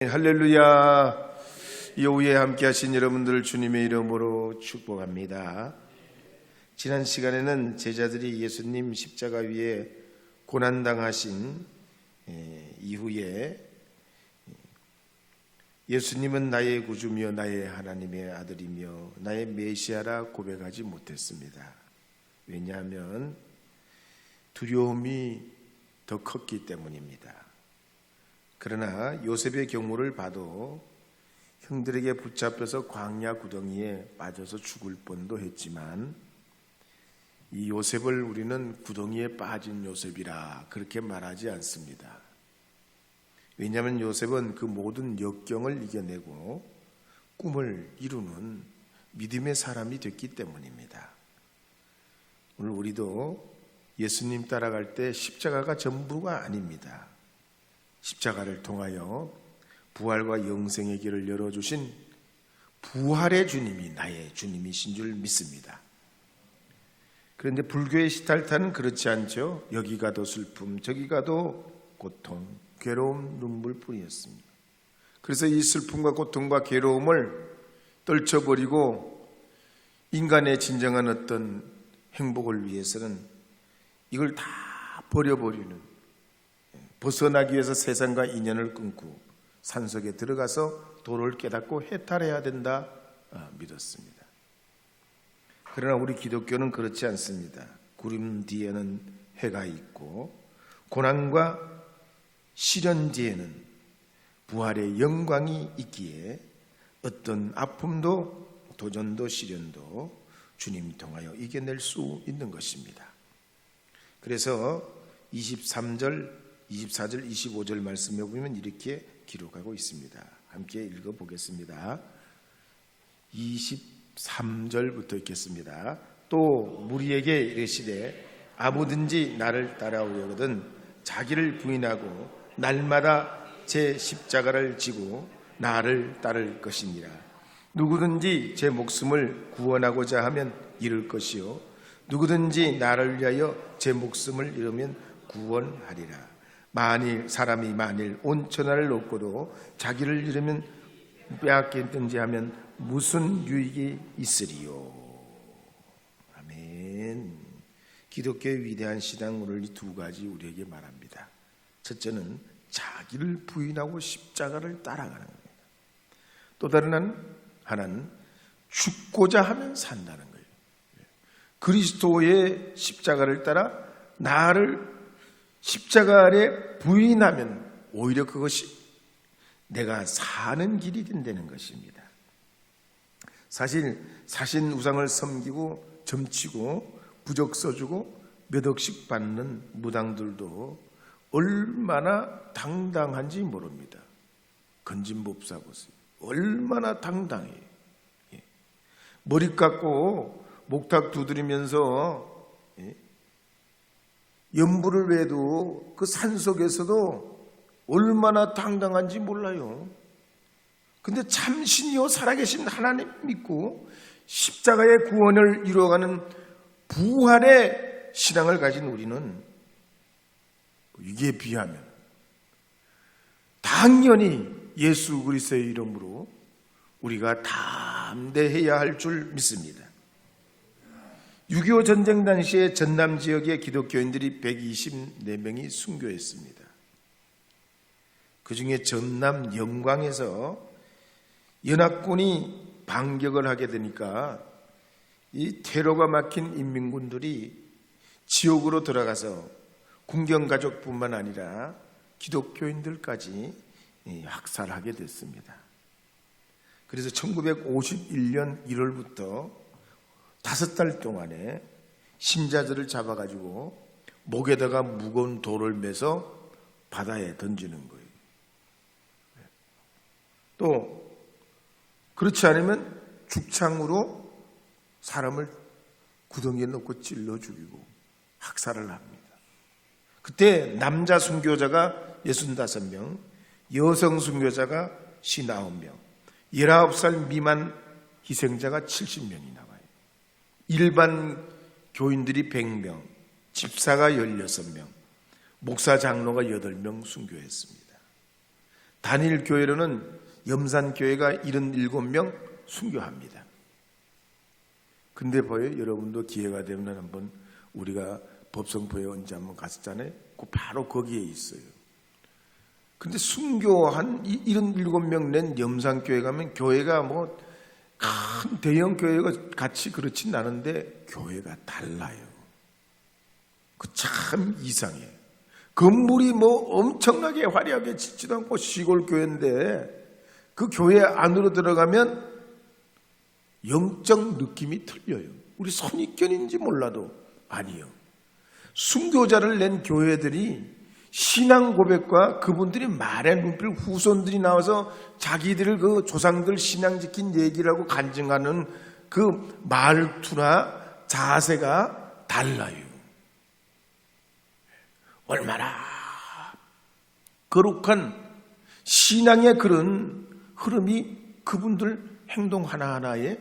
할렐루야. 이 오후에 함께 하신 여러분들 주님의 이름으로 축복합니다. 지난 시간에는 제자들이 예수님 십자가 위에 고난당하신 이후에 예수님은 나의 구주며 나의 하나님의 아들이며 나의 메시아라 고백하지 못했습니다. 왜냐하면 두려움이 더 컸기 때문입니다. 그러나 요셉의 경우를 봐도 형들에게 붙잡혀서 광야 구덩이에 빠져서 죽을 뻔도 했지만 이 요셉을 우리는 구덩이에 빠진 요셉이라 그렇게 말하지 않습니다. 왜냐하면 요셉은 그 모든 역경을 이겨내고 꿈을 이루는 믿음의 사람이 됐기 때문입니다. 오늘 우리도 예수님 따라갈 때 십자가가 전부가 아닙니다. 십자가를 통하여 부활과 영생의 길을 열어주신 부활의 주님이 나의 주님이신 줄 믿습니다. 그런데 불교의 시탈타는 그렇지 않죠. 여기 가도 슬픔, 저기 가도 고통, 괴로움, 눈물뿐이었습니다. 그래서 이 슬픔과 고통과 괴로움을 떨쳐버리고 인간의 진정한 어떤 행복을 위해서는 이걸 다 버려버리는, 벗어나기 위해서 세상과 인연을 끊고 산속에 들어가서 도를 깨닫고 해탈해야 된다 믿었습니다. 그러나 우리 기독교는 그렇지 않습니다. 구름 뒤에는 해가 있고 고난과 시련 뒤에는 부활의 영광이 있기에 어떤 아픔도 도전도 시련도 주님 통하여 이겨낼 수 있는 것입니다. 그래서 23절 24절, 25절 말씀에 보면 이렇게 기록하고 있습니다. 함께 읽어보겠습니다. 23절부터 읽겠습니다. 또 무리에게 이르시되 아무든지 나를 따라오려거든 자기를 부인하고 날마다 제 십자가를 지고 나를 따를 것이니라. 누구든지 제 목숨을 구원하고자 하면 잃을 것이요 누구든지 나를 위하여 제 목숨을 잃으면 구원하리라. 사람이 만일 온 천하를 얻고도 자기를 잃으면 빼앗겠든지 하면 무슨 유익이 있으리요. 아멘. 기독교의 위대한 신앙 오늘 이 두 가지 우리에게 말합니다. 첫째는 자기를 부인하고 십자가를 따라가는 겁니다. 또 다른 하나는 죽고자 하면 산다는 거예요. 그리스도의 십자가를 따라 나를 십자가 아래 부인하면 오히려 그것이 내가 사는 길이 된다는 것입니다. 사실 사신 우상을 섬기고 점치고 부적 써주고 몇 억씩 받는 무당들도 얼마나 당당한지 모릅니다. 건진법사 보세요. 얼마나 당당해요. 머리 깎고 목탁 두드리면서 연부를 외도 그 산속에서도 얼마나 당당한지 몰라요. 근데 참신이요 살아계신 하나님 믿고 십자가의 구원을 이루어가는 부활의 신앙을 가진 우리는 이게 비하면 당연히 예수 그리스도의 이름으로 우리가 담대해야 할 줄 믿습니다. 6.25 전쟁 당시에 전남 지역의 기독교인들이 124명이 순교했습니다. 그 중에 전남 영광에서 연합군이 반격을 하게 되니까 이 테러가 막힌 인민군들이 지옥으로 들어가서 군경가족뿐만 아니라 기독교인들까지 학살하게 됐습니다. 그래서 1951년 1월부터 5달 동안에 신자들을 잡아가지고 목에다가 무거운 돌을 매서 바다에 던지는 거예요. 또 그렇지 않으면 죽창으로 사람을 구덩이에 넣고 찔러 죽이고 학살을 합니다. 그때 남자 순교자가 65명, 여성 순교자가 59명, 19살 미만 희생자가 70명이 나와요. 일반 교인들이 100명, 집사가 16명, 목사 장로가 8명 순교했습니다. 단일 교회로는 염산교회가 77명 순교합니다. 근데 보여요, 여러분도 기회가 되면 한번 우리가 법성포에 언제 한번 갔었잖아요. 바로 거기에 있어요. 근데 순교한 77명 낸 염산교회 가면 교회가 뭐 큰 대형 교회가 같이 그렇진 않은데 교회가 달라요. 그 참 이상해. 건물이 뭐 엄청나게 화려하게 짓지도 않고 시골 교회인데 그 교회 안으로 들어가면 영적 느낌이 틀려요. 우리 선입견인지 몰라도 아니요. 순교자를 낸 교회들이 신앙 고백과 그분들이 말의 눈빛 후손들이 나와서 자기들 그 조상들 신앙 지킨 얘기를 하고 간증하는 그 말투나 자세가 달라요. 얼마나 거룩한 신앙의 그런 흐름이 그분들 행동 하나하나에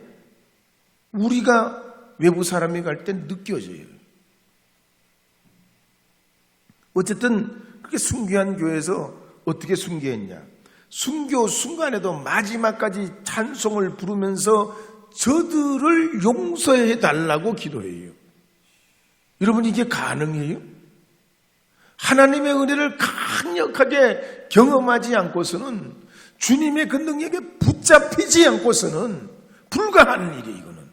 우리가 외부 사람이 갈 때 느껴져요. 어쨌든 그렇게 순교한 교회에서 어떻게 순교했냐? 순교 순간에도 마지막까지 찬송을 부르면서 저들을 용서해 달라고 기도해요. 여러분, 이게 가능해요? 하나님의 은혜를 강력하게 경험하지 않고서는, 주님의 그 능력에 붙잡히지 않고서는 불가한 일이에요, 이거는.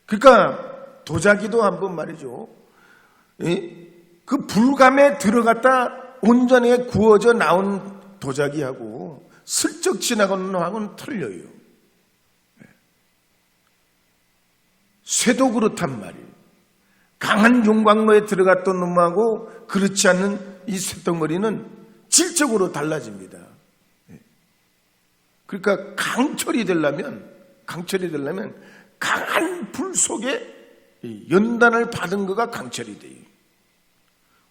그러니까 도자기도 한번 말이죠. 그 불감에 들어갔다 온전히 구워져 나온 도자기하고 슬쩍 지나가는 놈하고는 틀려요. 쇠도 그렇단 말이에요. 강한 용광로에 들어갔던 놈하고 그렇지 않은 이 쇳덩어리는 질적으로 달라집니다. 그러니까 강철이 되려면 강한 불 속에 연단을 받은 거가 강철이 돼요.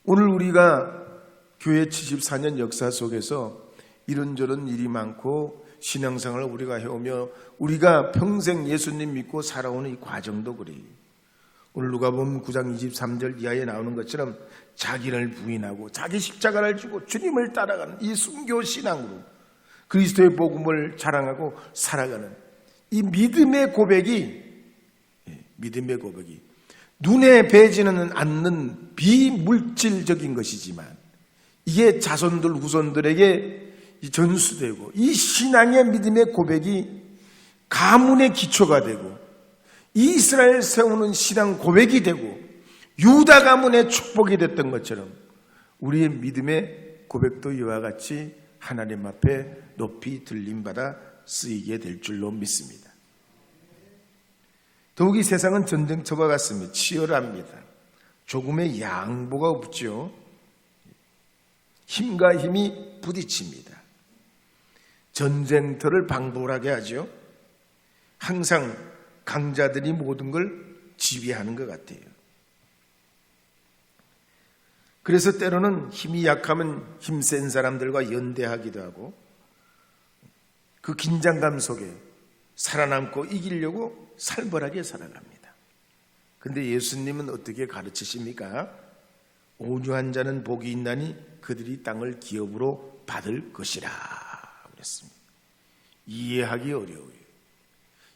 오늘 우리가 교회 74년 역사 속에서 이런저런 일이 많고 신앙생활을 우리가 해오며 우리가 평생 예수님 믿고 살아오는 이 과정도 그래요. 오늘 누가복음 9장 23절 이하에 나오는 것처럼 자기를 부인하고 자기 십자가를 지고 주님을 따라가는 이 순교 신앙으로 그리스도의 복음을 자랑하고 살아가는 이 믿음의 고백이 눈에 배지는 않는 비물질적인 것이지만 이게 자손들 후손들에게 전수되고 이 신앙의 믿음의 고백이 가문의 기초가 되고 이스라엘 세우는 신앙 고백이 되고 유다 가문의 축복이 됐던 것처럼 우리의 믿음의 고백도 이와 같이 하나님 앞에 높이 들림받아 쓰이게 될 줄로 믿습니다. 더욱이 세상은 전쟁터와 같습니다. 치열합니다. 조금의 양보가 없죠. 힘과 힘이 부딪힙니다. 전쟁터를 방불하게 하죠. 항상 강자들이 모든 걸 지휘하는 것 같아요. 그래서 때로는 힘이 약하면 힘센 사람들과 연대하기도 하고 그 긴장감 속에 살아남고 이기려고 살벌하게 살아갑니다. 그런데 예수님은 어떻게 가르치십니까? 온유한 자는 복이 있나니 그들이 땅을 기업으로 받을 것이라 그랬습니다. 이해하기 어려워요.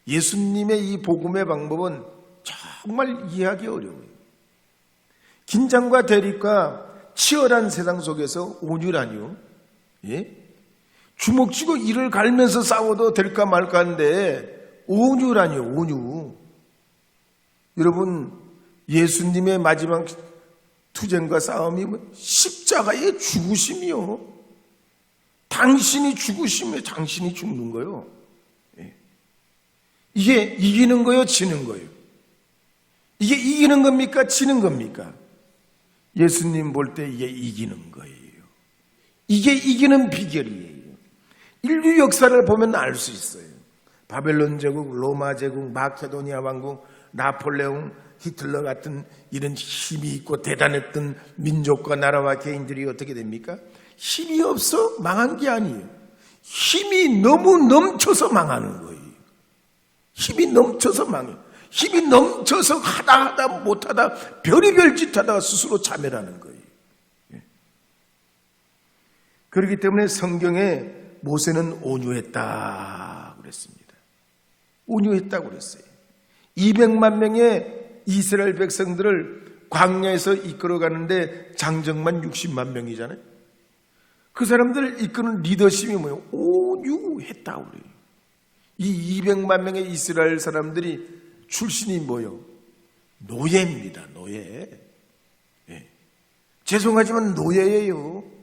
예수님의 이 복음의 방법은 정말 이해하기 어려워요. 긴장과 대립과 치열한 세상 속에서 온유라뇨. 주먹 쥐고 이를 갈면서 싸워도 될까 말까 한데 온유라뇨, 온유. 여러분, 예수님의 마지막 투쟁과 싸움이 십자가의 죽으심이요. 당신이 죽으시면 당신이 죽는 거요. 이게 이기는 거요, 지는 거요. 이게 이기는 겁니까, 지는 겁니까? 예수님 볼 때 이게 이기는 거예요. 이게 이기는 비결이에요. 인류 역사를 보면 알 수 있어요. 바벨론 제국, 로마 제국, 마케도니아 왕국, 나폴레옹, 히틀러 같은 이런 힘이 있고 대단했던 민족과 나라와 개인들이 어떻게 됩니까? 힘이 없어 망한 게 아니에요. 힘이 너무 넘쳐서 망하는 거예요. 힘이 넘쳐서 망해요. 힘이 넘쳐서 하다 못하다 별의별 짓 하다가 스스로 자멸하는 거예요. 그렇기 때문에 성경에 모세는 온유했다 그랬습니다. 온유했다고 그랬어요. 200만 명의 이스라엘 백성들을 광야에서 이끌어가는데 장정만 60만 명이잖아요. 그 사람들을 이끄는 리더십이 뭐예요? 온유했다고 그래요. 이 200만 명의 이스라엘 사람들이 출신이 뭐예요? 노예입니다. 노예. 예. 죄송하지만 노예예요.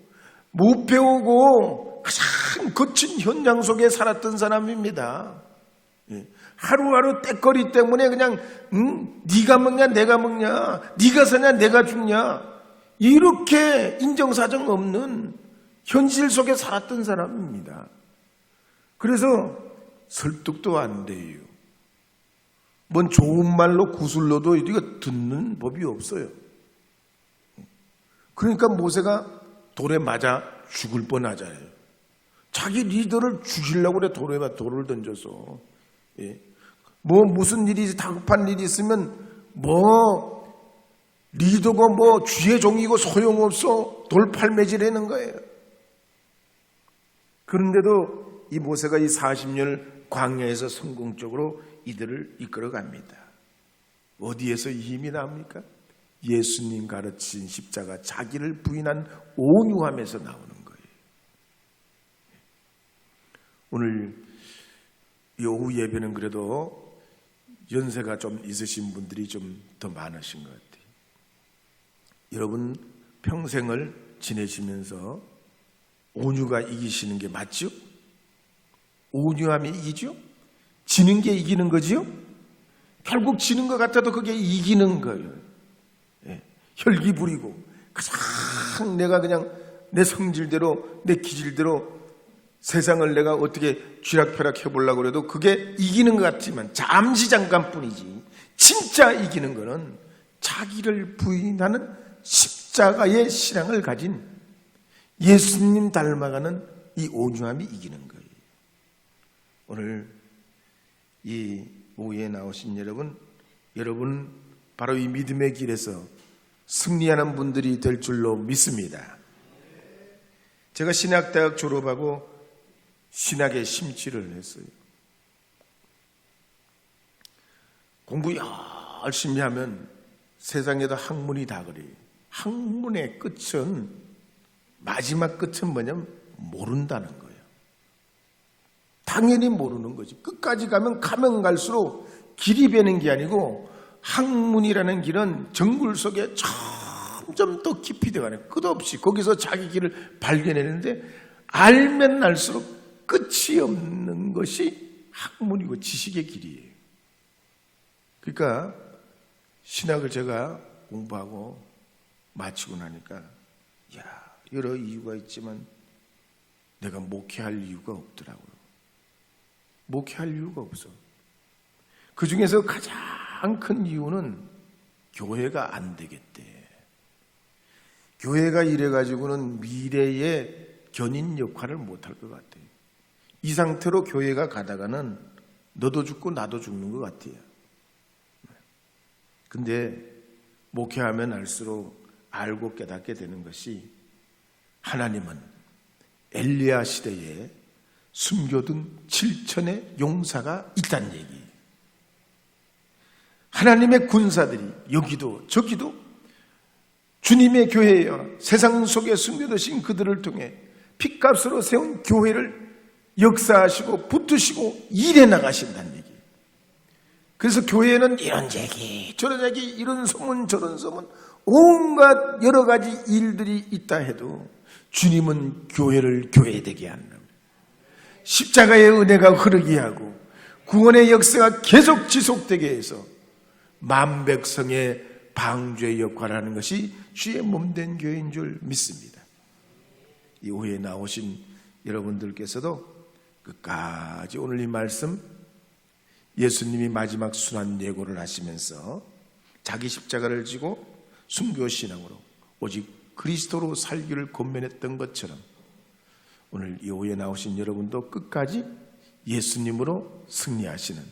못 배우고 가장 거친 현장 속에 살았던 사람입니다. 예. 하루하루 때거리 때문에 그냥 네가 먹냐 내가 먹냐, 네가 사냐 내가 죽냐, 이렇게 인정사정 없는 현실 속에 살았던 사람입니다. 그래서 설득도 안 돼요. 뭔 좋은 말로 구슬러도 이거 듣는 법이 없어요. 그러니까 모세가 돌에 맞아 죽을 뻔하잖아요. 자기 리더를 죽이려고 그래. 돌을 던져서. 예. 뭐 무슨 일이 다급한 일이 있으면 뭐 리더가 뭐 쥐의 종이고 소용없어 돌팔매질하는 거예요. 그런데도 이 모세가 이 40년을 광야에서 성공적으로 이들을 이끌어갑니다. 어디에서 이 힘이 납니까? 예수님 가르친 십자가, 자기를 부인한 온유함에서 나오는 거예요. 오늘 이 오후 예배는 그래도 연세가 좀 있으신 분들이 좀 더 많으신 것 같아요. 여러분 평생을 지내시면서 온유가 이기시는 게 맞죠? 온유함이 이기죠? 지는 게 이기는 거지요? 결국 지는 것 같아도 그게 이기는 거예요. 예. 혈기 부리고 가장 내가 그냥 내 성질대로 내 기질대로 세상을 내가 어떻게 쥐락펴락 해보려고 해도 그게 이기는 것 같지만 잠시 잠깐뿐이지, 진짜 이기는 거는 자기를 부인하는 십자가의 신앙을 가진 예수님 닮아가는 이 온유함이 이기는 거예요. 오늘 이 오후에 나오신 여러분 바로 이 믿음의 길에서 승리하는 분들이 될 줄로 믿습니다. 제가 신학대학 졸업하고 신학에 심취를 했어요. 공부 열심히 하면 세상에도 학문이 다 그래요. 학문의 끝은, 마지막 끝은 뭐냐면 모른다는 거예요. 당연히 모르는 거지. 끝까지 가면 갈수록 길이 배는 게 아니고 학문이라는 길은 정글 속에 점점 더 깊이 들어가는, 끝없이 거기서 자기 길을 발견했는데 알면 알수록 끝이 없는 것이 학문이고 지식의 길이에요. 그러니까 신학을 제가 공부하고 마치고 나니까 여러 이유가 있지만 내가 목회할 이유가 없더라고요. 목회할 이유가 없어. 그 중에서 가장 큰 이유는 교회가 안 되겠대. 교회가 이래가지고는 미래의 견인 역할을 못할 것 같아요. 이 상태로 교회가 가다가는 너도 죽고 나도 죽는 것 같아요. 근데 목회하면 할수록 알고 깨닫게 되는 것이, 하나님은 엘리야 시대에 숨겨둔 7천의 용사가 있다는 얘기예요. 하나님의 군사들이 여기도 저기도 주님의 교회여 세상 속에 숨겨두신 그들을 통해 핏값으로 세운 교회를 역사하시고 붙드시고 일해 나가신다는 얘기예요. 그래서 교회는 이런 얘기 저런 얘기, 이런 소문 저런 소문, 온갖 여러 가지 일들이 있다 해도 주님은 교회를 교회되게 한다. 십자가의 은혜가 흐르게 하고 구원의 역사가 계속 지속되게 해서 만백성의 방주의 역할을 하는 것이 주의 몸된 교회인 줄 믿습니다. 이 오후에 나오신 여러분들께서도 끝까지 오늘 이 말씀, 예수님이 마지막 순환 예고를 하시면서 자기 십자가를 지고 순교신앙으로 오직 그리스도로 살기를 권면했던 것처럼 오늘 이 오후에 나오신 여러분도 끝까지 예수님으로 승리하시는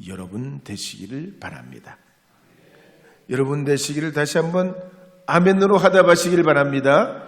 여러분 되시기를 바랍니다. 여러분 되시기를 다시 한번 아멘으로 하답하시길 바랍니다.